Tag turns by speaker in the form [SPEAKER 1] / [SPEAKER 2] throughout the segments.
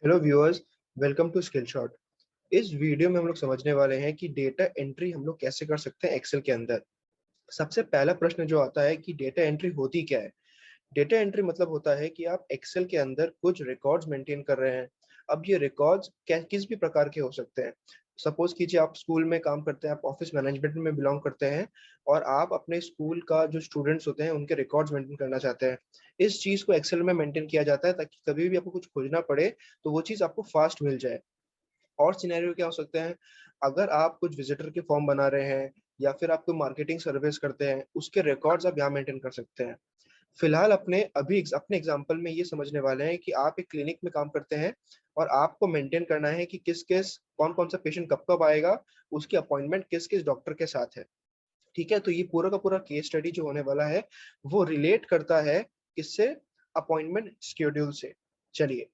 [SPEAKER 1] Hello viewers, welcome to skill shot. इस video में हम लोग समझने वाले हैं कि डेटा एंट्री हम लोग कैसे कर सकते हैं एक्सेल के अंदर। सबसे पहला प्रश्न जो आता है कि डेटा एंट्री होती क्या है। डेटा एंट्री मतलब होता है कि आप एक्सेल के अंदर कुछ रिकॉर्ड्स मेंटेन कर रहे हैं। अब ये रिकॉर्ड्स किस भी प्रकार के हो सकते हैं। सपोज कीजिए आप स्कूल में काम करते हैं, आप ऑफिस मैनेजमेंट में बिलोंग करते हैं और आप अपने स्कूल का जो स्टूडेंट्स होते हैं उनके रिकॉर्ड्स मेंटेन करना चाहते हैं। इस चीज को एक्सेल में मेंटेन किया जाता है ताकि कभी भी आपको कुछ खोजना पड़े तो वो चीज आपको फास्ट मिल जाए। और सिनेरियो क्या हो सकते हैं, अगर आप कुछ विजिटर के फॉर्म बना रहे हैं या फिर आप कोई मार्केटिंग सर्विस करते हैं, उसके रिकॉर्ड्स आप यहाँ मेंटेन कर सकते हैं। फिलहाल अपने एग्जांपल में ये समझने वाले हैं कि आप एक क्लिनिक में काम करते हैं और आपको मेंटेन करना है कि किस किस कौन कौन सा पेशेंट कब कब आएगा, उसकी अपॉइंटमेंट किस किस डॉक्टर के साथ है। ठीक है, तो ये पूरा का पूरा केस स्टडी जो होने वाला है वो रिलेट करता है किससे, अपॉइंटमेंट शेड्यूल से। चलिए,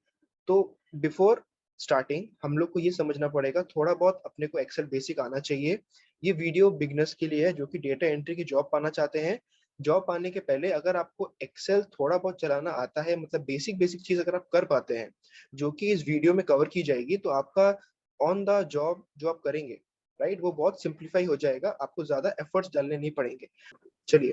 [SPEAKER 1] तो बिफोर स्टार्टिंग हम लोग को ये समझना पड़ेगा, थोड़ा बहुत अपने को एक्सेल बेसिक आना चाहिए। ये वीडियो बिगनर्स के लिए है जो कि डेटा एंट्री की जॉब पाना चाहते हैं। जॉब पाने के पहले अगर आपको एक्सेल थोड़ा बहुत चलाना आता है, मतलब बेसिक बेसिक चीज अगर आप कर पाते हैं जो कि इस वीडियो में कवर की जाएगी, तो आपका ऑन द जॉब जो आप करेंगे, राइट, वो बहुत सिंप्लीफाई हो जाएगा, आपको ज्यादा एफर्ट्स डालने नहीं पड़ेंगे। चलिए,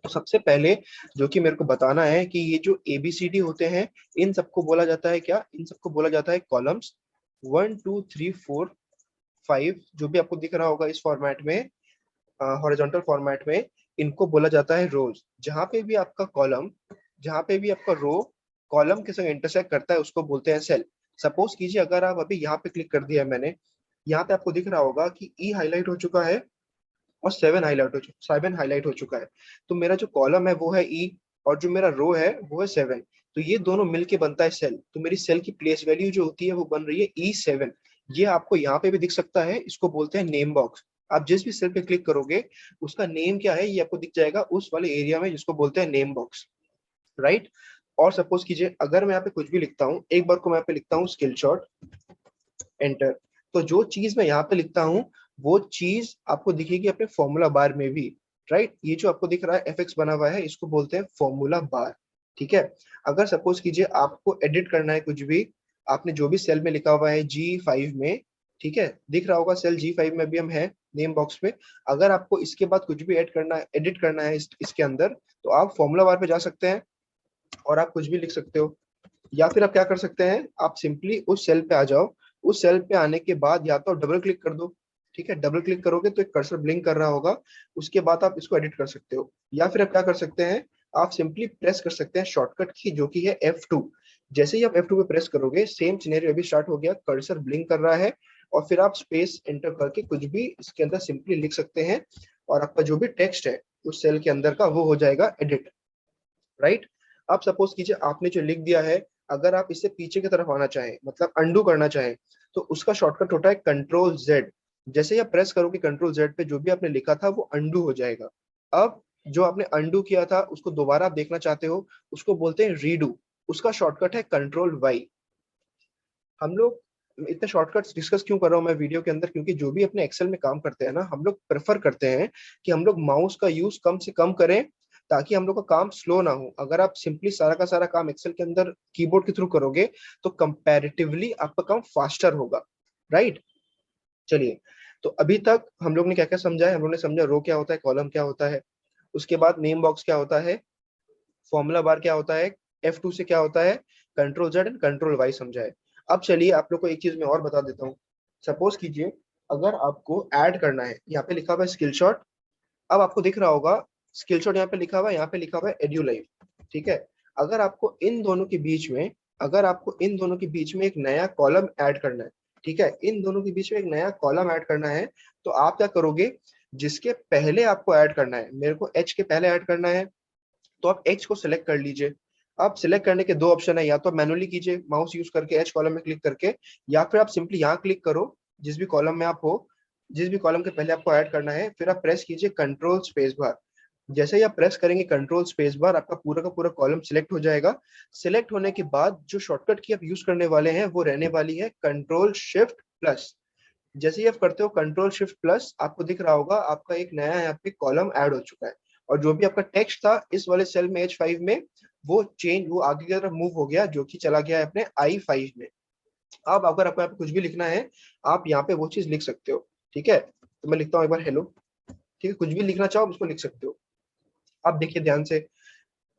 [SPEAKER 1] तो सबसे पहले जो कि मेरे को बताना है कि ये जो एबीसीडी होते हैं, इन सबको बोला जाता है क्या, इन सबको बोला जाता है कॉलम्स। 1 2 3 4 5 जो भी आपको दिख रहा होगा इस फॉर्मेट में, हॉरिजॉन्टल फॉर्मेट में, इनको बोला जाता है रोज। जहां पे भी आपका कॉलम, जहां पे भी आपका रो कॉलम के संग इंटरसेक्ट करता है उसको बोलते हैं सेल। सपोज कीजिए अगर आप अभी यहाँ पे क्लिक कर दिया है मैंने, यहाँ पे आपको दिख रहा होगा कि ई हाईलाइट हो चुका है और 7 हाईलाइट हो चुका है। तो मेरा जो कॉलम है वो है ई और जो मेरा रो है वो है 7। तो ये दोनों मिलके बनता है सेल। तो मेरी सेल की प्लेस वैल्यू जो होती है वो बन रही है E7। ये आपको यहाँ पे भी दिख सकता है, इसको बोलते हैं नेम बॉक्स। आप जिस भी सेल पे क्लिक करोगे उसका नेम क्या है ये आपको दिख जाएगा उस वाले एरिया में जिसको बोलते हैं नेम बॉक्स, राइट। और सपोज कीजिए अगर मैं यहाँ पे कुछ भी लिखता हूँ, एक बार को मैं यहाँ पे लिखता हूँ स्किल शॉट, एंटर। तो जो चीज मैं यहाँ पे लिखता हूँ वो चीज आपको दिखेगी अपने फॉर्मूला बार में भी, राइट। ये जो आपको दिख रहा है एफएक्स बना हुआ है इसको बोलते हैं फॉर्मूला बार। ठीक है, अगर सपोज कीजिए आपको एडिट करना है कुछ भी, आपने जो भी सेल में लिखा हुआ है G5 में, ठीक है, दिख रहा होगा सेल G5 में भी हम है नेम बॉक्स में। अगर आपको इसके बाद कुछ भी ऐड करना है, एडिट करना है इसके अंदर, तो आप फॉर्मूला बार पे जा सकते हैं और आप कुछ भी लिख सकते हो। या फिर आप क्या कर सकते हैं, आप सिंपली उस सेल पे आ जाओ। उस सेल पे आने के बाद या तो डबल क्लिक कर दो। ठीक है, डबल क्लिक करोगे तो एक कर्सर ब्लिंक कर रहा होगा, उसके बाद आप इसको एडिट कर सकते हो। या फिर आप क्या कर सकते हैं, आप सिंपली प्रेस कर सकते हैं शॉर्टकट की जो कि है F2। जैसे ही आप F2 पे प्रेस करोगे सेम सिनेरियो अभी स्टार्ट हो गया, कर्सर ब्लिंक कर रहा है और फिर आप स्पेस एंटर करके कुछ भी इसके अंदर सिंपली लिख सकते हैं और आपका जो भी टेक्स्ट है उस सेल के अंदर का वो हो जाएगा एडिट, राइट। अब सपोज कीजिए आपने जो लिख दिया है, अगर आप इससे पीछे की तरफ आना चाहें, मतलब अंडू करना चाहें, तो उसका शॉर्टकट होता है Ctrl Z। जैसे ही आप प्रेस करोगे Ctrl Z पे, जो भी आपने लिखा था वो अंडू हो जाएगा। अब जो आपने अंडू किया था उसको दोबारा आप देखना चाहते हो, उसको बोलते हैं रीडू। उसका शॉर्टकट है Ctrl Y। हम लोग इतने शॉर्टकट्स डिस्कस क्यों कर रहा हूँ मैं वीडियो के अंदर, क्योंकि जो भी अपने एक्सेल में काम करते हैं ना, हम लोग प्रेफर करते हैं कि हम लोग माउस का यूज कम से कम करें ताकि हम लोग का काम स्लो ना हो। अगर आप सिंपली सारा का सारा काम एक्सेल के अंदर कीबोर्ड के थ्रू करोगे तो कंपैरेटिवली आपका काम फास्टर होगा, राइट। चलिए, तो अभी तक हम लोग ने क्या क्या समझा है, हम लोग ने समझा रो क्या होता है, कॉलम क्या होता है, उसके बाद नेम बॉक्स क्या होता है, फॉर्मूला बार क्या होता है, F2 से क्या होता है, Ctrl Z and Ctrl Y समझा है। अब चलिए आप लोग को एक चीज मैं और बता देता हूँ। सपोज कीजिए अगर आपको ऐड करना है, यहाँ पे लिखा हुआ है स्किल शॉट। अब आपको दिख रहा होगा स्किल शॉट यहाँ पे लिखा हुआ है, यहाँ पे लिखा हुआ है एड्यूलाइव। ठीक है, अगर आपको इन दोनों के बीच में, अगर आपको इन दोनों के बीच में एक नया कॉलम ऐड करना है, ठीक है, इन दोनों के बीच में एक नया कॉलम ऐड करना है, तो आप क्या करोगे, जिसके पहले आपको ऐड करना है, मेरे को H के पहले ऐड करना है, तो आप H को सिलेक्ट कर लीजिए। आप सिलेक्ट करने के दो ऑप्शन है, या तो मैनुअली कीजिए माउस यूज करके H कॉलम में क्लिक करके, या फिर आप सिंपली यहाँ क्लिक करो जिस भी कॉलम में आप हो, जिस भी कॉलम के पहले आपको ऐड करना है, फिर आप प्रेस कीजिए कंट्रोल स्पेस बार। जैसे ही आप प्रेस करेंगे कंट्रोल स्पेस बार, आपका पूरा का पूरा कॉलम सिलेक्ट हो जाएगा। सिलेक्ट होने के बाद जो शॉर्टकट की आप यूज करने वाले हैं वो रहने वाली है Ctrl Shift+। जैसे ही आप करते हो Ctrl Shift+, आपको दिख रहा होगा आपका एक नया यहाँ पे कॉलम ऐड हो चुका है। और जो भी आपका टेक्स्ट था इस वाले सेल में H5 में, वो आगे की तरफ मूव हो गया, जो कि चला गया है अपने I5 में। अब अगर आपको यहाँ पे कुछ भी लिखना है, आप यहाँ पे वो चीज लिख सकते हो। ठीक है, तो मैं लिखता हूँ एक बार हेलो। ठीक है, कुछ भी लिखना चाहो आप उसको लिख सकते हो। अब देखिए ध्यान से,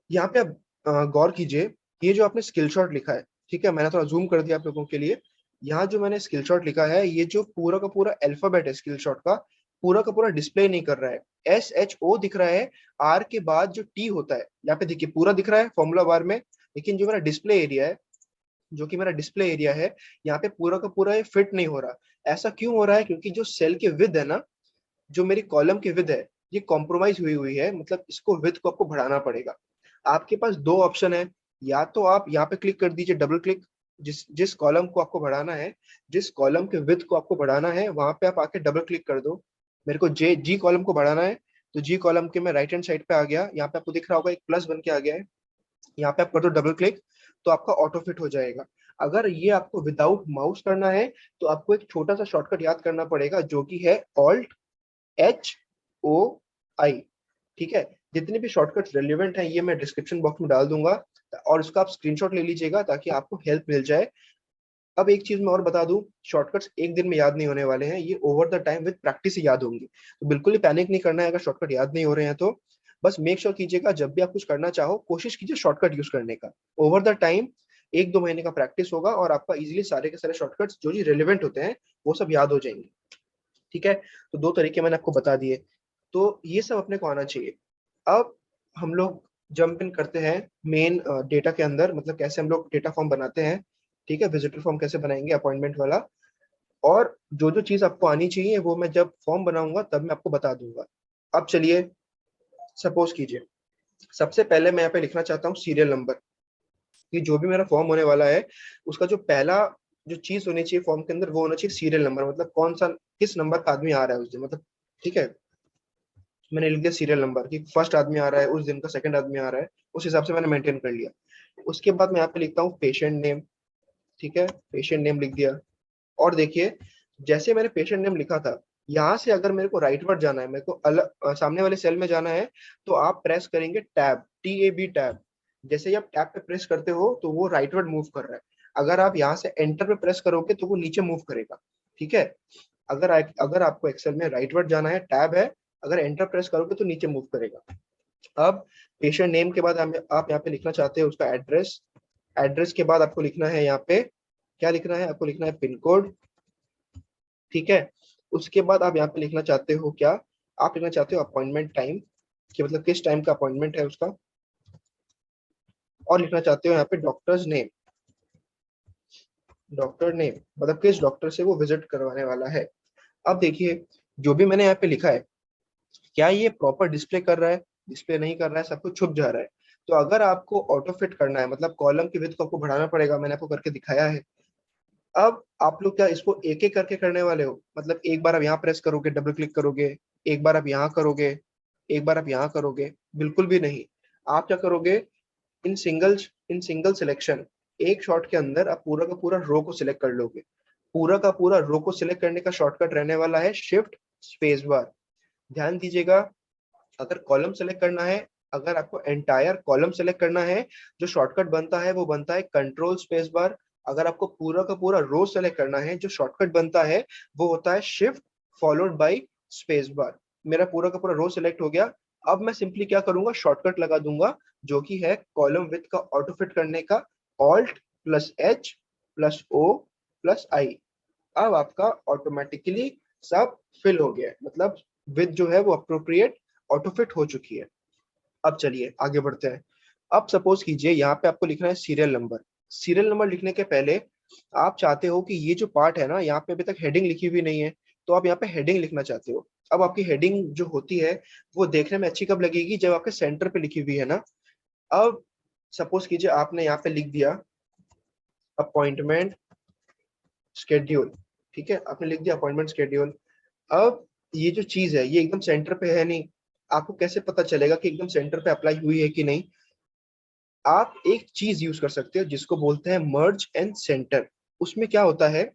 [SPEAKER 1] यहाँ पे आप गौर कीजिए, ये जो आपने स्किल शॉट लिखा है, ठीक है, मैंने थोड़ा जूम कर दिया आप लोगों के लिए। यहाँ जो मैंने स्किल शॉट लिखा है, ये जो पूरा का पूरा अल्फाबेट है स्किल शॉट का पूरा डिस्प्ले नहीं कर रहा है। SHO दिख रहा है, आर के बाद जो टी होता है, यहाँ पे देखिए पूरा दिख रहा है फॉर्मूला बार में, लेकिन जो मेरा डिस्प्ले एरिया है, जो कि मेरा डिस्प्ले एरिया है, यहाँ पे पूरा का पूरा ये फिट नहीं हो रहा। ऐसा क्यों हो रहा है? क्योंकि जो सेल के विद है ना, जो मेरी कॉलम की विद है, ये कॉम्प्रोमाइज हुई हुई है, मतलब इसको विद को आपको बढ़ाना पड़ेगा। आपके पास दो ऑप्शन है, या तो आप यहाँ पे क्लिक कर दीजिए, डबल क्लिक, जिस जिस कॉलम को आपको बढ़ाना है, जिस कॉलम के विद को आपको बढ़ाना है, वहां पे आप आके डबल क्लिक कर दो। मेरे को जी कॉलम को बढ़ाना है, तो जी कॉलम के मैं राइट हैंड साइड पे आ गया, यहाँ पे आपको दिख रहा होगा एक प्लस बन के आ गया है, यहाँ पे आप कर दो डबल क्लिक, तो आपका ऑटो फिट हो जाएगा। अगर ये आपको विदाउट माउस करना है, तो आपको एक छोटा सा शॉर्टकट याद करना पड़ेगा, जो कि है Alt H O I। ठीक है, जितने भी शॉर्टकट्स रेलिवेंट हैं ये मैं डिस्क्रिप्शन बॉक्स में डाल दूंगा, और उसका आप स्क्रीनशॉट ले लीजिएगा ताकि आपको हेल्प मिल जाए। अब एक चीज मैं और बता दूं, शॉर्टकट्स एक दिन में याद नहीं होने वाले हैं, ये over the time with practice ही याद होंगे, तो बिल्कुल ही पैनिक नहीं करना है अगर शॉर्टकट याद नहीं हो रहे हैं तो। बस मेक श्योर कीजिएगा जब भी आप कुछ करना चाहो, कोशिश कीजिए शॉर्टकट यूज करने का। ओवर द टाइम 1-2 महीने का प्रैक्टिस होगा और आपका इजीली सारे के सारे शॉर्टकट्स जो जी रेलिवेंट होते हैं वो सब याद हो जाएंगे। ठीक है, तो दो तरीके मैंने आपको बता दिए, तो ये सब अपने को आना चाहिए। अब हम लोग जंप इन करते हैं मेन डेटा के अंदर, मतलब कैसे हम लोग डेटा फॉर्म बनाते हैं। ठीक है, विजिटर फॉर्म कैसे बनाएंगे अपॉइंटमेंट वाला, और जो जो चीज आपको आनी चाहिए वो मैं जब फॉर्म बनाऊंगा तब मैं आपको बता दूंगा। अब चलिए, सपोज कीजिए, सबसे पहले मैं यहाँ पे लिखना चाहता हूँ सीरियल नंबर, कि जो भी मेरा फॉर्म होने वाला है उसका जो पहला जो चीज होनी चाहिए फॉर्म के अंदर, वो होना चाहिए सीरियल नंबर, मतलब कौन सा किस नंबर का आदमी आ रहा है उस दिन, मतलब। ठीक है, मैंने लिख दिया सीरियल नंबर कि फर्स्ट आदमी आ रहा है उस दिन का, सेकंड आदमी आ रहा है, उस हिसाब से मैंने मेंटेन कर लिया। उसके बाद मैं यहाँ पे लिखता हूँ पेशेंट नेम। ठीक है, पेशेंट नेम लिख दिया। और देखिए, जैसे मैंने पेशेंट नेम लिखा था, यहाँ से अगर मेरे को राइटवर्ड जाना है, मेरे को अलग सामने वाले सेल में जाना है, तो आप प्रेस करेंगे टैब, TAB टैब। जैसे ही आप टैब पे प्रेस करते हो तो वो राइटवर्ड मूव कर रहा है। अगर आप यहाँ से एंटर पे प्रेस करोगे तो वो नीचे मूव करेगा। ठीक है, अगर आपको एक्सेल में राइटवर्ड जाना है, टैब है, अगर एंटर प्रेस करोगे तो नीचे मूव करेगा। अब पेशेंट नेम के बाद आप यहाँ पे लिखना चाहते हैं उसका एड्रेस। एड्रेस के बाद आपको लिखना है यहाँ पे, क्या लिखना है, आपको लिखना है पिन कोड। ठीक है, उसके बाद आप यहाँ पे लिखना चाहते हो क्या, आप लिखना चाहते हो अपॉइंटमेंट टाइम, कि मतलब किस टाइम का अपॉइंटमेंट है उसका, और लिखना चाहते हो यहाँ पे डॉक्टर्स नेम। डॉक्टर नेम मतलब किस डॉक्टर से वो विजिट करवाने वाला है। अब देखिए, जो भी मैंने यहाँ पे लिखा है, क्या ये प्रॉपर डिस्प्ले कर रहा है? डिस्प्ले नहीं कर रहा है, सब कुछ छुप जा रहा है। तो अगर आपको ऑटो फिट करना है, मतलब कॉलम की विड्थ को आपको बढ़ाना पड़ेगा, मैंने आपको करके दिखाया है। अब आप लोग क्या इसको एक एक करके करने वाले हो? मतलब एक बार आप यहाँ प्रेस करोगे, डबल क्लिक करोगे, एक बार आप यहाँ करोगे, एक बार आप यहाँ करोगे? बिल्कुल भी नहीं। आप क्या करोगे, in single in single selection, एक शॉट के अंदर आप पूरा का पूरा रो को सिलेक्ट कर लोगे। पूरा का पूरा रो को सिलेक्ट करने का शॉर्टकट रहने वाला है शिफ्ट स्पेस बार। ध्यान दीजिएगा, अगर कॉलम सेलेक्ट करना है, अगर आपको एंटायर कॉलम सेलेक्ट करना है, जो शॉर्टकट बनता है वो बनता है कंट्रोल स्पेस बार। अगर आपको पूरा का पूरा रो सेलेक्ट करना है, जो शॉर्टकट बनता है वो होता है shift followed by space bar. मेरा पूरा का पूरा रो सेलेक्ट हो गया। अब मैं सिंपली क्या करूंगा, शॉर्टकट लगा दूंगा, जो कि है कॉलम विथ का ऑटो फिट करने का, Alt+H+O+I। अब आपका ऑटोमेटिकली सब फिल हो गया है, मतलब विद जो है वो अप्रोप्रिएट ऑटो फिट हो चुकी है। अब चलिए आगे बढ़ते हैं। अब सपोज कीजिए यहाँ पे आपको लिखना है सीरियल नंबर। सीरियल नंबर लिखने के पहले आप चाहते हो कि ये जो पार्ट है ना, यहाँ पे अभी तक हेडिंग लिखी हुई नहीं है, तो आप यहाँ पे हेडिंग लिखना चाहते हो। अब आपकी हेडिंग जो होती है वो देखने में अच्छी कब लगेगी, जब आपके सेंटर पे लिखी हुई है ना। अब सपोज कीजिए आपने यहाँ पे लिख दिया अपॉइंटमेंट शेड्यूल। ठीक है, आपने लिख दिया अपॉइंटमेंट शेड्यूल। अब ये जो चीज है ये एकदम सेंटर पे है नहीं, आपको कैसे पता चलेगा कि एकदम सेंटर पे अप्लाई हुई है कि नहीं? आप एक चीज यूज कर सकते हो जिसको बोलते हैं मर्ज एंड सेंटर। उसमें क्या होता है,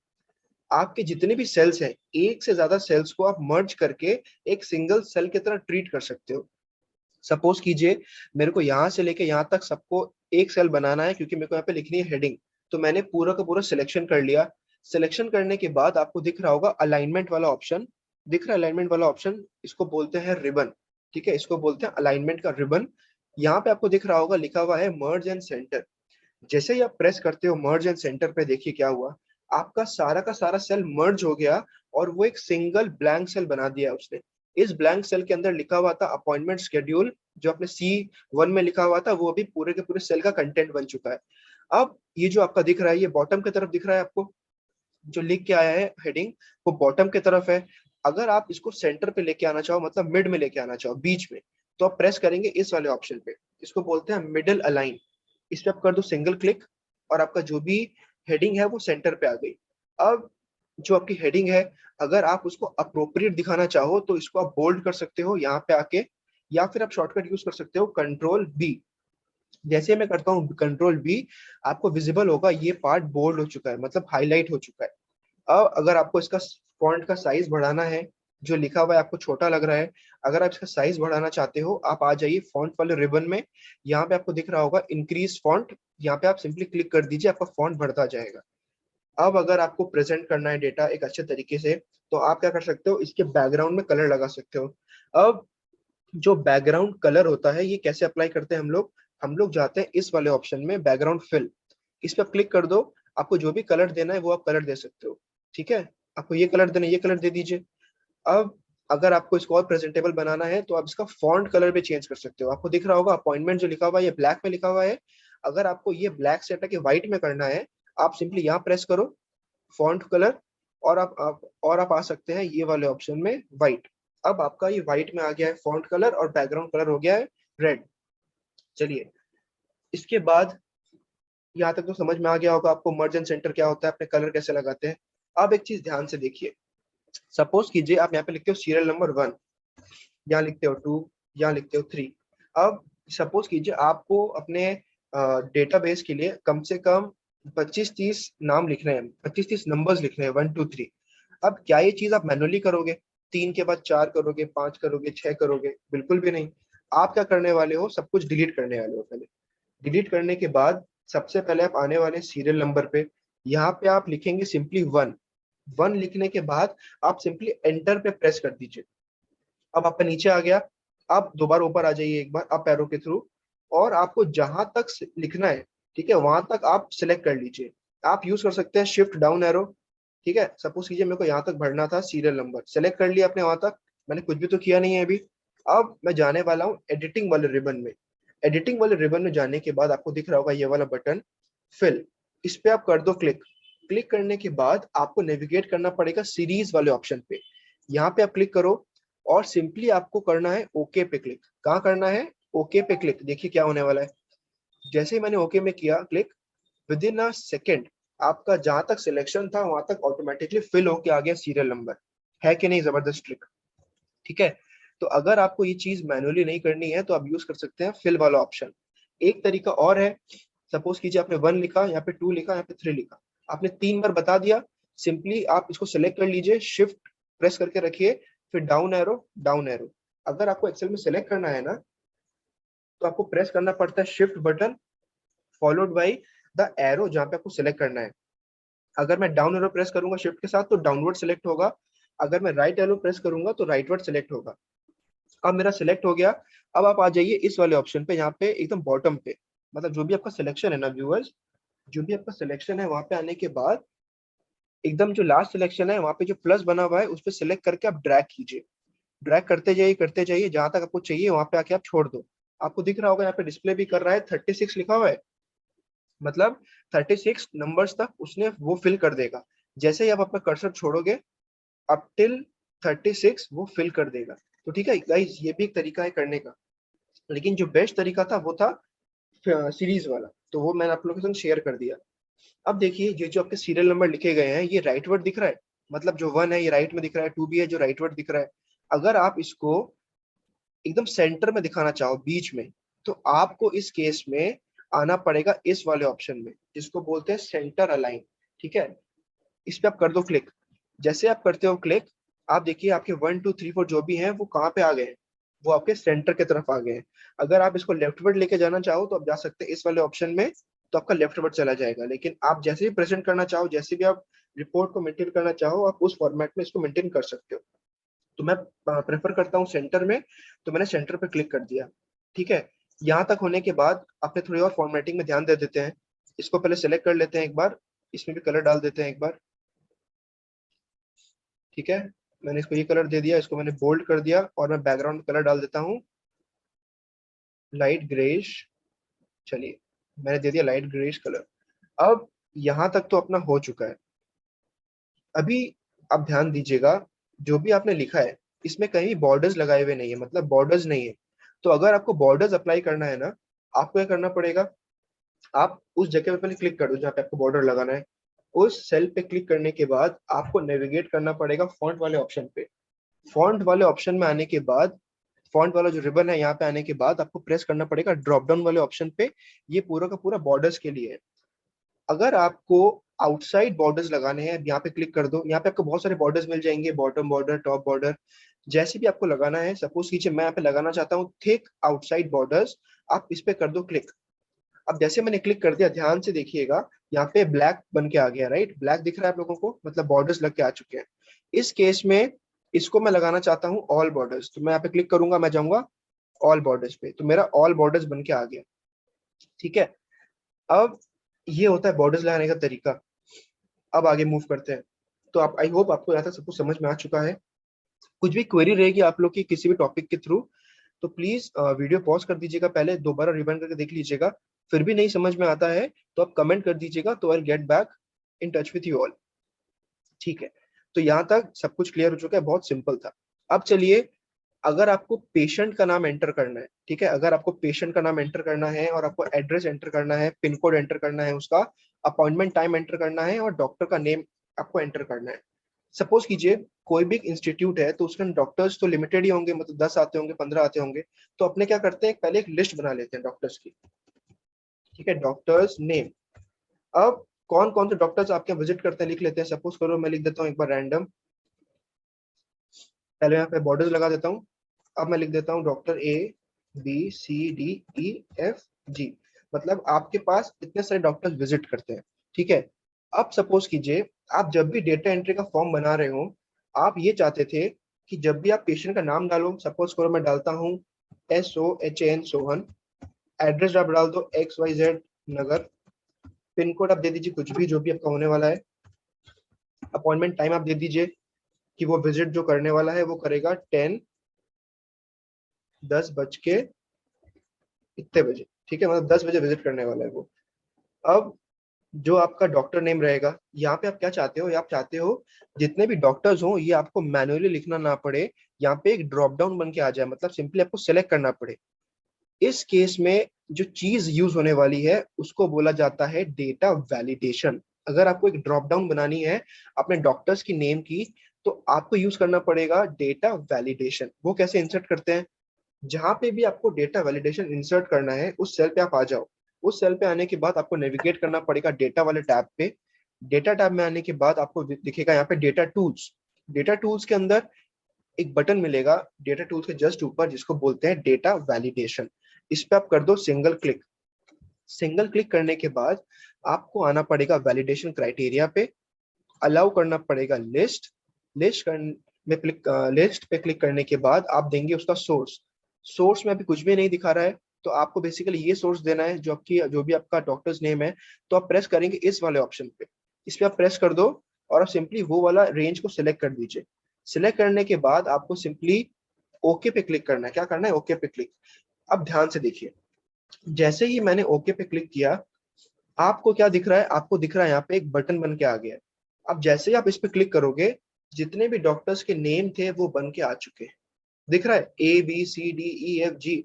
[SPEAKER 1] आपके जितने भी सेल्स हैं, एक से ज्यादा सेल्स को आप मर्ज करके एक सिंगल सेल की तरह ट्रीट कर सकते हो। सपोज कीजिए मेरे को यहाँ से लेके यहाँ तक सबको एक सेल बनाना है, क्योंकि मेरे को यहाँ पे लिखनी है हेडिंग। तो मैंने पूरा का पूरा सिलेक्शन कर लिया। सिलेक्शन करने के बाद आपको दिख रहा होगा अलाइनमेंट वाला ऑप्शन, दिख रहा है अलाइनमेंट वाला ऑप्शन, इसको बोलते हैं रिबन। ठीक है, इसको बोलते हैं अलाइनमेंट का रिबन। यहाँ पे आपको दिख रहा होगा लिखा हुआ है मर्ज एंड सेंटर। जैसे ही आप प्रेस करते हो मर्ज एंड सेंटर पे, देखिए क्या हुआ, आपका सारा का सारा सेल मर्ज हो गया और वो एक सिंगल ब्लैंक सेल बना दिया उसने। इस ब्लैंक सेल के अंदर लिखा हुआ था अपॉइंटमेंट शेड्यूल, जो आपने C1 में लिखा हुआ था वो अभी पूरे के पूरे सेल का कंटेंट बन चुका है। अब ये जो आपका दिख रहा है, ये बॉटम की तरफ दिख रहा है आपको, जो लिख के आया है हेडिंग, वो बॉटम की तरफ है। अगर आप इसको सेंटर पे लेके आना चाहो, मतलब मिड में लेके आना चाहो, बीच में, तो आप प्रेस करेंगे इस वाले ऑप्शन पे, इसको बोलते हैं मिडल अलाइन। इस पे आप कर दो सिंगल क्लिक और आपका जो भी हेडिंग है वो सेंटर पे आ गई। अब जो आपकी हेडिंग है, अगर आप उसको अप्रोप्रिएट दिखाना चाहो तो इसको आप बोल्ड कर सकते हो यहाँ पे आके, या फिर आप शॉर्टकट यूज कर सकते हो कंट्रोल B। जैसे मैं करता हूँ कंट्रोल B, आपको विजिबल होगा ये पार्ट बोल्ड हो चुका है, मतलब हाईलाइट हो चुका है। अब अगर आपको इसका फॉन्ट का साइज बढ़ाना है, जो लिखा हुआ है आपको छोटा लग रहा है, अगर आप इसका साइज बढ़ाना चाहते हो, आप आ जाइए फॉन्ट वाले रिबन में। यहाँ पे आपको दिख रहा होगा इंक्रीज फॉन्ट, यहाँ पे आप सिंपली क्लिक कर दीजिए, आपका फॉन्ट बढ़ता जाएगा। अब अगर आपको प्रेजेंट करना है डेटा एक अच्छे तरीके से, तो आप क्या कर सकते हो, इसके बैकग्राउंड में कलर लगा सकते हो। अब जो बैकग्राउंड कलर होता है, ये कैसे अप्लाई करते हैं हम लोग जाते हैं इस वाले ऑप्शन में बैकग्राउंड फिल, इस पर क्लिक कर दो। आपको जो भी कलर देना है वो आप कलर दे सकते हो। ठीक है, आपको ये कलर देना है, ये कलर दे दीजिए। अब अगर आपको इसको और प्रेजेंटेबल बनाना है तो आप इसका फॉन्ट कलर भी चेंज कर सकते हो। आपको दिख रहा होगा अपॉइंटमेंट जो लिखा हुआ है ये ब्लैक में लिखा हुआ है। अगर आपको ये ब्लैक से हटा के व्हाइट में करना है, आप सिंपली यहाँ प्रेस करो फॉन्ट कलर, और आप आ सकते हैं ये वाले ऑप्शन में व्हाइट। अब आपका ये व्हाइट में आ गया है फॉन्ट कलर, और बैकग्राउंड कलर हो गया है रेड। चलिए, इसके बाद यहाँ तक तो समझ में आ गया होगा आपको मर्ज एंड सेंटर क्या होता है, अपने कलर कैसे लगाते हैं। अब एक चीज ध्यान से देखिए, सपोज कीजिए आप यहाँ पे लिखते हो सीरियल नंबर 1, यहाँ लिखते हो 2, यहाँ लिखते हो 3। अब सपोज कीजिए आपको अपने डेटाबेस के लिए कम से कम 25-30 नाम लिखने हैं, 25-30 नंबर्स लिखने हैं, 1 2 3। अब क्या ये चीज आप मैनुअली करोगे, 3 के बाद 4 करोगे, 5 करोगे, 6 करोगे? बिल्कुल भी नहीं। आप क्या करने वाले हो, सब कुछ डिलीट करने वाले हो। पहले डिलीट करने के बाद सबसे पहले आप आने वाले सीरियल नंबर पे, यहाँ पे आप लिखेंगे सिंपली 1। 1 लिखने के बाद आप सिंपली एंटर पे प्रेस कर दीजिए। अब आपका नीचे आ गया। आप दोबारा ऊपर आ जाइए एक बार अप एरो के थ्रू, और आपको जहां तक लिखना है, ठीक है, वहां तक आप सिलेक्ट कर लीजिए। आप यूज कर सकते हैं शिफ्ट डाउन एरो। ठीक है, सपोज कीजिए मेरे को यहाँ तक भरना था सीरियल नंबर, सेलेक्ट कर लिया आपने वहां तक, मैंने कुछ भी तो किया नहीं है अभी। अब मैं जाने वाला हूँ एडिटिंग वाले रिबन में। एडिटिंग वाले रिबन में जाने के बाद आपको दिख रहा होगा ये वाला बटन फिल, इस पे आप कर दो क्लिक। क्लिक करने के बाद आपको नेविगेट करना पड़ेगा सीरीज वाले ऑप्शन पे, यहाँ पे आप क्लिक करो और सिंपली आपको करना है ओके पे क्लिक। कहाँ करना है? ओके पे क्लिक। देखिए क्या होने वाला है, जैसे ही मैंने ओके में किया click, with in a second आपका जहां तक सिलेक्शन था वहां तक ऑटोमेटिकली फिल होके आ गया सीरियल नंबर। है कि नहीं जबरदस्त ट्रिक? ठीक है, तो अगर आपको ये चीज मैनुअली नहीं करनी है तो आप यूज कर सकते हैं फिल वाला ऑप्शन। एक तरीका और है, सपोज कीजिए आपने 1 लिखा, यहाँ पे 2 लिखा, यहाँ पे 3 लिखा, आपने 3 बार बता दिया। सिंपली आप इसको सेलेक्ट कर लीजिए, शिफ्ट प्रेस करके रखिए, फिर डाउन एरो, डाउन एरो। अगर आपको एक्सेल में सेलेक्ट करना है ना, तो आपको प्रेस करना पड़ता है shift button followed by the arrow जहाँ पे आपको सेलेक्ट करना है। अगर मैं डाउन एरो प्रेस करूंगा शिफ्ट के साथ तो डाउनवर्ड सेलेक्ट होगा, अगर मैं राइट एरो प्रेस करूंगा तो राइटवर्ड सेलेक्ट होगा। अब मेरा सिलेक्ट हो गया। अब आप आ जाइए इस वाले ऑप्शन पे, यहाँ पे एकदम बॉटम पे, मतलब जो भी आपका सिलेक्शन है ना व्यूअर्स, जो भी आपका सिलेक्शन है वहां पे आने के बाद एकदम जो लास्ट सिलेक्शन है वहां पे जो प्लस बना हुआ है उस पर सिलेक्ट करके आप ड्रैग कीजिए। ड्रैग करते जाइए जहां तक आपको चाहिए वहां पे आके आप छोड़ दो। आपको दिख रहा होगा यहाँ पे डिस्प्ले भी कर रहा है 36 लिखा हुआ है, मतलब 36 नंबर्स तक उसने वो फिल कर देगा। जैसे ही आप अपना कर्सर छोड़ोगे अप टिल 36 वो फिल कर देगा। तो ठीक है गाइस, ये भी एक तरीका है करने का, लेकिन जो बेस्ट तरीका था वो था सीरीज वाला, तो वो मैंने आप लोगों के साथ शेयर कर दिया। अब देखिए ये जो आपके सीरियल नंबर लिखे गए हैं ये राइट वर्ड दिख रहा है, मतलब जो 1 है ये राइट में दिख रहा है, 2 भी है जो राइट वर्ड दिख रहा है। अगर आप इसको एकदम सेंटर में दिखाना चाहो बीच में, तो आपको इस केस में आना पड़ेगा इस वाले ऑप्शन में जिसको बोलते हैं सेंटर अलाइन। ठीक है, इस पे आप कर दो क्लिक। जैसे आप करते हो क्लिक, आप देखिए आपके 1 2 3 4 जो भी हैं वो कहाँ पे आ गए हैं, वो आपके सेंटर की तरफ आ गए हैं। अगर आप इसको लेफ्टवर्ड लेके जाना चाहो तो आप जा सकते हैं इस वाले ऑप्शन में तो आपका लेफ्ट वर्ड चला जाएगा। लेकिन आप जैसे भी प्रेजेंट करना चाहो, जैसे भी आप रिपोर्ट को मेंटेन करना चाहो, आप उस फॉर्मेट में इसको मेंटेन कर सकते हो। तो मैं प्रेफर करता हूँ सेंटर में, तो मैंने सेंटर पे क्लिक कर दिया। ठीक है, यहाँ तक होने के बाद अपने थोड़ी और फॉर्मेटिंग में ध्यान दे देते हैं। इसको पहले सेलेक्ट कर लेते हैं एक बार, इसमें भी कलर डाल देते हैं एक बार। ठीक है, मैंने इसको ये कलर दे दिया, इसको मैंने बोल्ड कर दिया, और मैं बैकग्राउंड कलर डाल देता हूँ लाइट ग्रेइश। चलिए, मैंने दे दिया लाइट ग्रेइश कलर। अब यहाँ तक तो अपना हो चुका है। अभी आप ध्यान दीजिएगा, जो भी आपने लिखा है इसमें कहीं बॉर्डर्स लगाए हुए नहीं है, मतलब बॉर्डर्स नहीं है। तो अगर आपको बॉर्डर्स अप्लाई करना है ना, आपको क्या करना पड़ेगा, आप उस जगह पे पहले क्लिक कर दो जहाँ पे आपको बॉर्डर लगाना है। उस सेल पे क्लिक करने के बाद आपको नेविगेट करना पड़ेगा फॉन्ट वाले ऑप्शन पे। फॉन्ट वाले ऑप्शन में आने के बाद, फॉन्ट वाला जो रिबन है यहाँ पे आने के बाद आपको प्रेस करना पड़ेगा ड्रॉप डाउन वाले ऑप्शन पे। ये पूरा का पूरा बॉर्डर्स के लिए है। अगर आपको आउटसाइड बॉर्डर्स लगाने हैं, यहाँ पे क्लिक कर दो, यहाँ पे आपको बहुत सारे बॉर्डर्स मिल जाएंगे, बॉटम बॉर्डर, टॉप बॉर्डर, जैसे भी आपको लगाना है। सपोज कीजिए मैं यहाँ पे लगाना चाहता हूँ थिक आउटसाइड बॉर्डर्स, आप इस पे कर दो क्लिक। अब जैसे मैंने क्लिक कर दिया, ध्यान से देखिएगा, यहाँ पे ब्लैक बन के आ गया, राइट, ब्लैक दिख रहा है आप लोगों को, मतलब बॉर्डर्स लग के आ चुके हैं। इस केस में इसको मैं लगाना चाहता हूँ ऑल बॉर्डर्स, तो मैं यहाँ पे क्लिक करूंगा, मैं जाऊंगा ऑल बॉर्डर्स पे, तो मेरा ऑल बॉर्डर्स बन के आ गया। ठीक है, अब ये होता है बॉर्डर्स लगाने का तरीका। अब आगे मूव करते हैं। तो आप, आई होप आपको यहाँ तक सब कुछ समझ में आ चुका है। कुछ भी क्वेरी रहेगी आप लोग की किसी भी टॉपिक के थ्रू, तो प्लीज वीडियो पॉज कर दीजिएगा, पहले दोबारा रिवाइंड करके देख लीजिएगा। फिर भी नहीं समझ में आता है तो आप कमेंट कर दीजिएगा, तो I get back in touch with you all. ठीक है, तो यहाँ तक सब कुछ क्लियर हो चुका है, बहुत सिंपल था। अब चलिए, अगर आपको पेशेंट का नाम एंटर करना है, ठीक है, अगर आपको पेशेंट का नाम एंटर करना है और आपको एड्रेस एंटर करना है, पिन कोड एंटर करना है उसका, अपॉइंटमेंट टाइम एंटर करना है, और डॉक्टर का नेम आपको एंटर करना है। सपोज कीजिए कोई भी इंस्टीट्यूट है तो उसके डॉक्टर्स तो लिमिटेड ही होंगे, मतलब 10 आते होंगे, 15 आते होंगे। तो अपने क्या करते हैं, पहले एक लिस्ट बना लेते हैं डॉक्टर्स की। ठीक है, डॉक्टर्स नेम। अब कौन कौन से डॉक्टर्स आपके विजिट करते हैं लिख लेते हैं। सपोज करो मैं लिख देता हूँ एक बार रैंडम, पहले यहाँ पे बॉर्डर्स लगा देता हूँ। अब मैं लिख देता हूँ doctor A B C D E F G, मतलब आपके पास इतने सारे डॉक्टर्स विजिट करते हैं। ठीक है, अब सपोज कीजिए आप जब भी डेटा एंट्री का फॉर्म बना रहे हो, आप ये चाहते थे कि जब भी आप पेशेंट का नाम डालो, सपोज करो मैं डालता हूँ SOHAN सोहन, एड्रेस आप डाल दो XYZ नगर, पिन कोड आप दे दीजिए कुछ भी जो भी आपका होने वाला है, अपॉइंटमेंट टाइम आप दे दीजिए कि वो विजिट जो करने वाला है वो करेगा 10 बज के इतने बजे। ठीक है, मतलब 10 बजे विजिट करने वाला है वो। अब जो आपका डॉक्टर नेम रहेगा, यहाँ पे आप क्या चाहते हो, आप चाहते हो जितने भी डॉक्टर्स हो ये आपको मैन्युअली लिखना ना पड़े, यहाँ पे एक ड्रॉप डाउन बन के आ जाए, मतलब सिंपली आपको सेलेक्ट करना पड़े। इस केस में जो चीज यूज होने वाली है उसको बोला जाता है डेटा वैलिडेशन। अगर आपको एक ड्रॉप डाउन बनानी है अपने डॉक्टर्स की नेम की, तो आपको यूज करना पड़ेगा डेटा वैलिडेशन। वो कैसे इंसर्ट करते हैं, जहां पे भी आपको डेटा वैलिडेशन इंसर्ट करना है उस सेल पे आप आ जाओ। उस सेल पे आने के बाद आपको नेविगेट करना पड़ेगा डेटा वाले टैब पे। डेटा टैब में आने के बाद आपको दिखेगा यहाँ पे डेटा टूल्स। डेटा टूल्स के अंदर एक बटन मिलेगा डेटा टूल्स के जस्ट ऊपर, जिसको बोलते हैं डेटा वैलिडेशन। इस पे आप कर दो सिंगल क्लिक। सिंगल क्लिक करने के बाद आपको आना पड़ेगा वैलिडेशन क्राइटेरिया पे, अलाउ करना पड़ेगा लिस्ट। लिस्ट में क्लिक, लिस्ट पे क्लिक करने के बाद आप देंगे उसका सोर्स। सोर्स में अभी कुछ भी नहीं दिखा रहा है, तो आपको बेसिकली ये सोर्स देना है जो आपकी, जो भी आपका डॉक्टर्स नेम है। तो आप प्रेस करेंगे इस वाले ऑप्शन पे, इस पे आप प्रेस कर दो, और आप सिंपली वो वाला रेंज को सिलेक्ट कर दीजिए। सिलेक्ट करने के बाद आपको सिंपली ओके पे क्लिक करना है। क्या करना है, ओके पे क्लिक। अब ध्यान से देखिए, जैसे ही मैंने ओके पे क्लिक किया, आपको क्या दिख रहा है, आपको दिख रहा है यहाँ पे एक बटन बन के आ गया है। अब जैसे ही आप इस पे क्लिक करोगे, जितने भी डॉक्टर्स के नेम थे वो बन के आ चुके हैं। दिख रहा है ABCDEFG,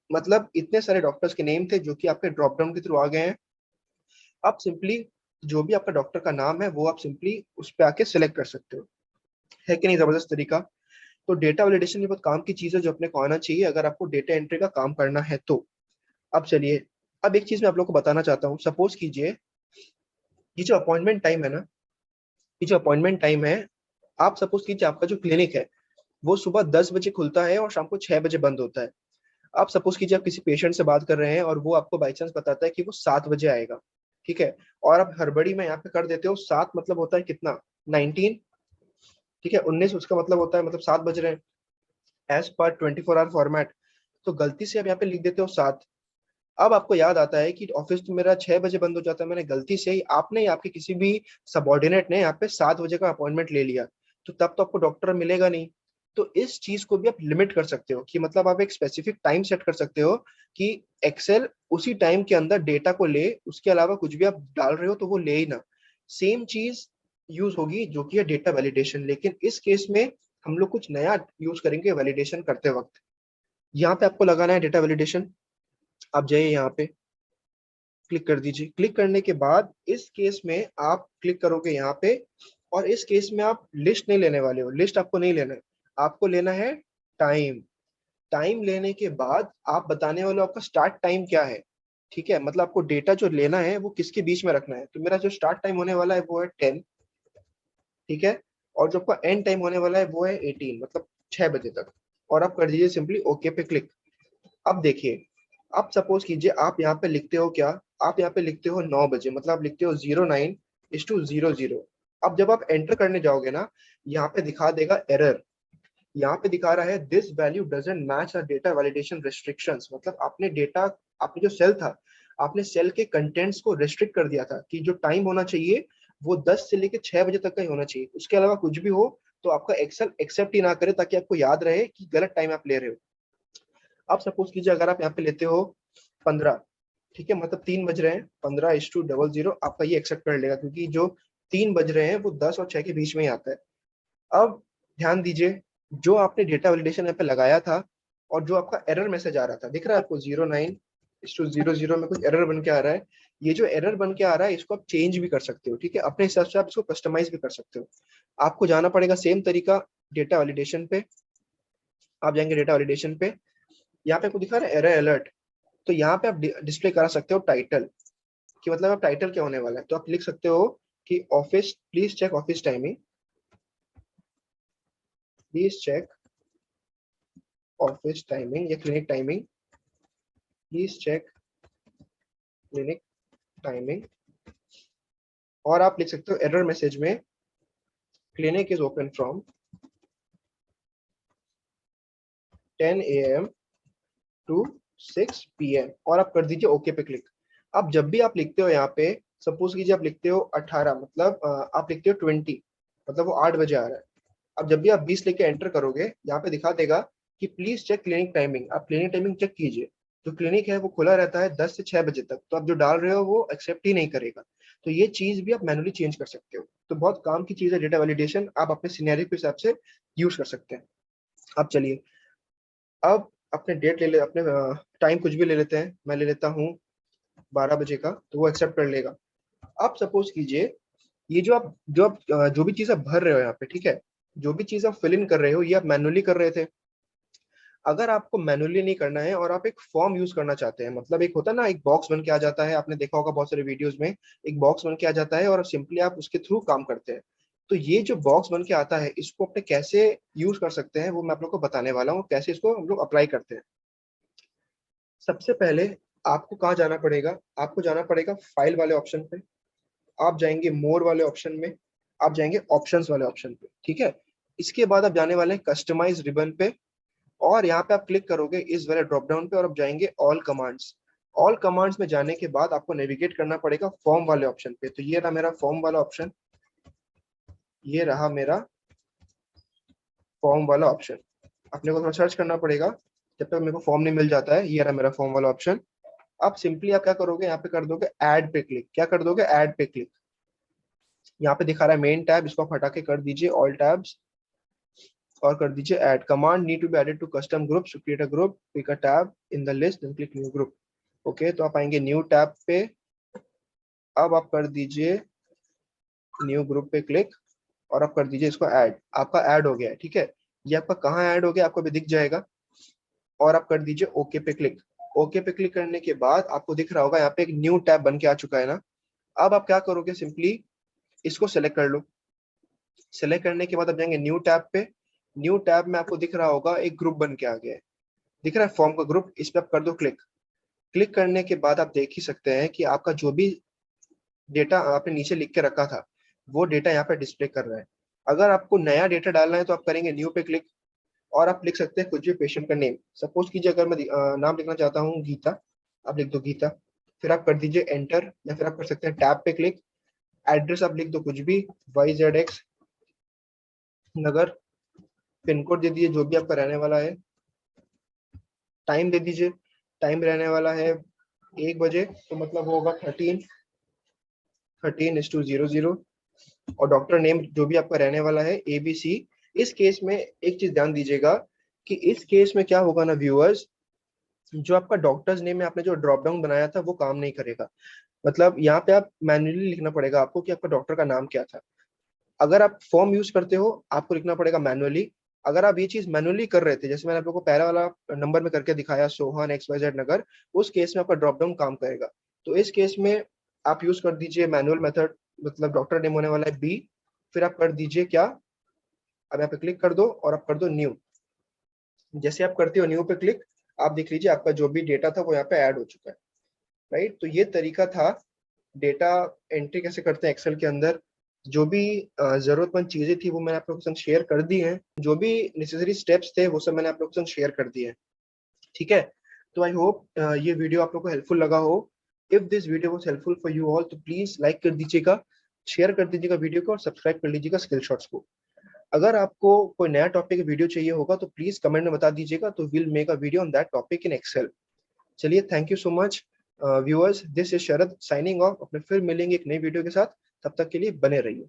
[SPEAKER 1] मतलब इतने सारे डॉक्टर्स के नेम थे जो कि आपके ड्रॉप डाउन के थ्रू आ गए हैं। अब सिंपली जो भी आपका डॉक्टर का नाम है वो आप सिंपली उस पे आके सिलेक्ट कर सकते हो। है कि नहीं जबरदस्त तरीका। तो डेटा वैलिडेशन ये बहुत काम की चीज है जो अपने को आना चाहिए अगर आपको डेटा एंट्री का काम करना है तो। अब चलिए, अब एक चीज मैं आप लोग को बताना चाहता हूँ। सपोज कीजिए ये जो अपॉइंटमेंट टाइम है ना, ये जो अपॉइंटमेंट टाइम है, आप सपोज कीजिए आपका जो क्लिनिक है वो सुबह 10 बजे खुलता है और शाम को 6 बजे बंद होता है। आप सपोज कीजिए आप किसी पेशेंट से बात कर रहे हैं और वो आपको बाई चांस बताता है कि वो 7 बजे आएगा, ठीक है, और आप हड़बड़ी में यहाँ पे कर देते हो 7, मतलब होता है कितना, 19, ठीक है, 19 उसका मतलब होता है मतलब 7 बज रहे हैं एज पर 24 आवर फॉर्मेट। तो गलती से आप यहाँ पे लिख देते हो 7। अब आपको याद आता है कि ऑफिस तो मेरा 6 बजे बंद हो जाता है, मैंने गलती से ही, आपने या आपके किसी भी सबॉर्डिनेट ने यहाँ पे 7 बजे का अपॉइंटमेंट ले लिया, तो तब तो आपको डॉक्टर मिलेगा नहीं। तो इस चीज को भी आप लिमिट कर सकते हो कि मतलब आप एक स्पेसिफिक टाइम सेट कर सकते हो कि एक्सेल उसी टाइम के अंदर डेटा को ले, उसके अलावा कुछ भी आप डाल रहे हो तो वो ले ही ना। सेम चीज यूज होगी जो कि है डेटा वैलिडेशन, लेकिन इस केस में हम लोग कुछ नया यूज करेंगे वैलिडेशन करते वक्त। यहाँ पे आपको लगाना है डेटा वैलिडेशन। आप जाइए यहाँ पे, क्लिक कर दीजिए। क्लिक करने के बाद इस केस में आप क्लिक करोगे यहाँ पे, और इस केस में आप लिस्ट नहीं लेने वाले हो, लिस्ट आपको नहीं लेना है, आपको लेना है टाइम। टाइम लेने के बाद आप बताने वाले हो आपका स्टार्ट टाइम क्या है, ठीक है, मतलब आपको डेटा जो लेना है वो किसके बीच में रखना है। तो मेरा जो स्टार्ट टाइम होने वाला है वो है 10, ठीक है, और जो आपका एंड टाइम होने वाला है वो है 18, मतलब 6 बजे तक। और आप कर दीजिए सिंपली ओके पे क्लिक। अब देखिए, आप सपोज कीजिए आप यहाँ पे लिखते हो क्या, आप यहाँ पे लिखते हो 9 बजे, मतलब आप लिखते हो 09:00। अब जब आप एंटर करने जाओगे ना, यहाँ पे दिखा देगा एरर। यहाँ पे दिखा रहा है this value doesn't match our data validation restrictions, मतलब आपने डेटा, आपने जो सेल था, आपने सेल के कंटेंट्स को रिस्ट्रिक्ट कर दिया था कि जो टाइम होना चाहिए वो 10 से लेके 6 बजे तक का ही होना चाहिए, उसके अलावा कुछ भी हो तो आपका एक्सेल एक्सेप्ट ही ना करे, ताकि आपको याद रहे कि गलत टाइम आप ले रहे हो। आप सपोज कीजिए अगर आप यहाँ पे लेते हो 15, ठीक है, मतलब 3 बज रहे हैं, 15:00 आपका ये एक्सेप्ट कर लेगा, क्योंकि जो 3 बज रहे हैं वो 10 और 6 के बीच में ही आता है। अब ध्यान दीजिए, जो आपने डेटा वैलिडेशन यहाँ पे लगाया था और जो आपका एरर मैसेज आ रहा था, दिख रहा है आपको 09:00 में कुछ एरर बन के आ रहा है। ये जो एरर बन के आ रहा है इसको आप चेंज भी कर सकते हो, ठीक है, अपने हिसाब से आप इसको कस्टमाइज भी कर सकते हो। आपको जाना पड़ेगा सेम तरीका डेटा वैलिडेशन पे। आप जाएंगे डेटा वैलिडेशन पे, यहाँ पे आपको दिखा रहा है एरर अलर्ट, तो यहाँ पे आप डिस्प्ले करा सकते हो टाइटल, कि मतलब आप टाइटल क्या होने वाला है, तो आप लिख सकते हो कि office please check office timing, please check office timing या clinic timing, please check clinic timing. और आप लिख सकते हो एरर मैसेज में clinic is open from 10 AM to 6 PM, और आप कर दीजिए ओके पे क्लिक। अब जब भी आप लिखते हो यहाँ पे, सपोज कीजिए आप लिखते हो 18, मतलब आप लिखते हो 20, मतलब वो 8 बजे आ रहा है। अब जब भी आप 20 लेके एंटर करोगे, यहाँ पे दिखा देगा कि प्लीज चेक क्लिनिक टाइमिंग, आप क्लिनिक टाइमिंग चेक कीजिए। जो क्लिनिक है वो खुला रहता है 10 से 6 बजे तक, तो आप जो डाल रहे हो वो एक्सेप्ट ही नहीं करेगा। तो ये चीज भी आप मैनुअली चेंज कर सकते हो। तो बहुत काम की चीज है डेटा वैलिडेशन, आप अपने सिनेरियो के हिसाब से यूज कर सकते हैं। अब चलिए, अब अपने डेट ले ले, अपने टाइम कुछ भी ले लेते हैं, मैं ले लेता हूँ 12 बजे का, तो वो एक्सेप्ट कर लेगा। आप सपोज कीजिए ये जो भी चीज आप भर रहे हो यहाँ पे, ठीक है, जो भी चीज आप फिल इन कर रहे हो ये आप मैनुअली कर रहे थे। अगर आपको मैनुअली नहीं करना है और आप एक फॉर्म यूज करना चाहते हैं, मतलब एक होता है ना, एक बॉक्स बन के आ जाता है, आपने देखा होगा बहुत सारे वीडियोस में, एक बॉक्स बन के आ जाता है और सिंपली आप उसके थ्रू काम करते हैं। तो ये जो बॉक्स बन के आता है इसको अपने कैसे यूज कर सकते हैं वो मैं आप लोग को बताने वाला हूँ, कैसे इसको हम लोग अप्लाई करते हैं। सबसे पहले आपको कहाँ जाना पड़ेगा, आपको जाना पड़ेगा फाइल वाले ऑप्शन पे, आप जाएंगे मोर वाले ऑप्शन में, आप जाएंगे ऑप्शंस वाले ऑप्शन पे, ठीक है। इसके बाद आप जाने वाले हैं कस्टमाइज रिबन पे, और यहाँ पे आप क्लिक करोगे इस वाले ड्रॉप डाउन पे और आप जाएंगे ऑल कमांड्स। ऑल कमांड्स में जाने के बाद आपको नेविगेट करना पड़ेगा फॉर्म वाले ऑप्शन पे, तो ये रहा मेरा फॉर्म वाला ऑप्शन, ये रहा मेरा फॉर्म वाला ऑप्शन। अपने को थोड़ा सर्च करना पड़ेगा, जब तक मेरे को फॉर्म नहीं मिल जाता है। ये रहा मेरा फॉर्म वाला ऑप्शन। आप सिंपली आप क्या करोगे, यहाँ पे कर दोगे ऐड पे क्लिक, क्या कर दोगे, ऐड पे क्लिक। यहाँ पे दिखा रहा है मेन टैब, इसको आप हटा के कर दीजिए ऑल टैब्स और कर दीजिए add. Command need to be added to custom group, to create a group pick a tab in the list then click new group. Okay, तो आप आएंगे न्यू टैब पे, अब आप कर दीजिए न्यू ग्रुप पे क्लिक और आप कर दीजिए इसको ऐड। आपका ऐड हो गया है, ठीक है, ये आपका कहाँ ऐड हो गया आपको भी दिख जाएगा। और आप कर दीजिए ओके पे क्लिक। ओके पे क्लिक करने के बाद आपको दिख रहा होगा यहाँ पे एक न्यू टैब बन के आ चुका है ना। अब आप क्या करोगे, सिंपली इसको सेलेक्ट कर लो। सेलेक्ट करने के बाद आप जाएंगे न्यू टैब पे, न्यू टैब में आपको दिख रहा होगा एक ग्रुप बन के आ गया है। दिख रहा है फॉर्म का ग्रुप, इस पे आप कर दो क्लिक। क्लिक करने के बाद आप देख ही सकते हैं कि आपका जो भी डेटा आपने नीचे लिख के रखा था वो डेटा यहाँ पे डिस्प्ले कर रहा है। अगर आपको नया डेटा डालना है तो आप करेंगे न्यू पे क्लिक, और आप लिख सकते हैं कुछ भी पेशेंट का नेम। सपोज कीजिए अगर मैं नाम लिखना चाहता हूँ गीता, आप लिख दो गीता, फिर आप कर दीजिए एंटर, या फिर आप कर सकते हैं टैब पे क्लिक। एड्रेस आप लिख दो कुछ भी, YZX नगर, पिन कोड दे दीजिए जो भी आपका रहने वाला है, टाइम दे दीजिए, टाइम रहने वाला है 1 बजे, तो मतलब होगा 13:13:00, और डॉक्टर नेम जो भी आपका रहने वाला है ABC। इस केस में एक चीज ध्यान दीजिएगा कि इस केस में क्या होगा ना व्यूअर्स, जो आपका डॉक्टर्स नेम में आपने जो ड्रॉप डाउन बनाया था वो काम नहीं करेगा। मतलब यहाँ पे आप मैन्युअली लिखना पड़ेगा आपको कि आपका डॉक्टर का नाम क्या था। अगर आप फॉर्म यूज करते हो आपको लिखना पड़ेगा मैनुअली। अगर आप ये चीज मैनुअली कर रहे थे, जैसे मैंने आप लोगों को पहला वाला नंबर में करके दिखाया सोहन XYZ नगर, उस केस में आपका ड्रॉप डाउन काम करेगा। तो इस केस में आप यूज कर दीजिए मैनुअल मेथड, मतलब डॉक्टर नेम होने वाला है B, फिर आप कर दीजिए क्या, अब यहाँ पे क्लिक कर दो और आप कर दो न्यू। जैसे आप करते हो न्यू पे क्लिक, आप देख लीजिए आपका जो भी डेटा था वो यहाँ पे ऐड हो चुका है। राइट, तो ये तरीका था डेटा एंट्री कैसे करते हैं एक्सेल के अंदर। जो भी जरूरतमंद चीजें थी वो मैंने आप लोगों के संग शेयर कर दी हैं, जो भी नेसेसरी स्टेप्स थे वो सब मैंने आप लोगों के संग शेयर कर दिए हैं। ठीक है, तो आई होप ये वीडियो आप लोग को हेल्पफुल लगा हो। If this video was helpful for you all तो प्लीज लाइक कर दीजिएगा, शेयर कर दीजिएगा वीडियो को, और सब्सक्राइब कर लीजिएगा स्किल शॉट्स को। अगर आपको कोई नया टॉपिक वीडियो चाहिए होगा तो प्लीज कमेंट में बता दीजिएगा, तो will make a video on that topic in Excel. चलिए, thank you so much viewers, this is Sharad signing off. अपने फिर मिलेंगे एक नई वीडियो के साथ, तब तक के लिए बने रहिए।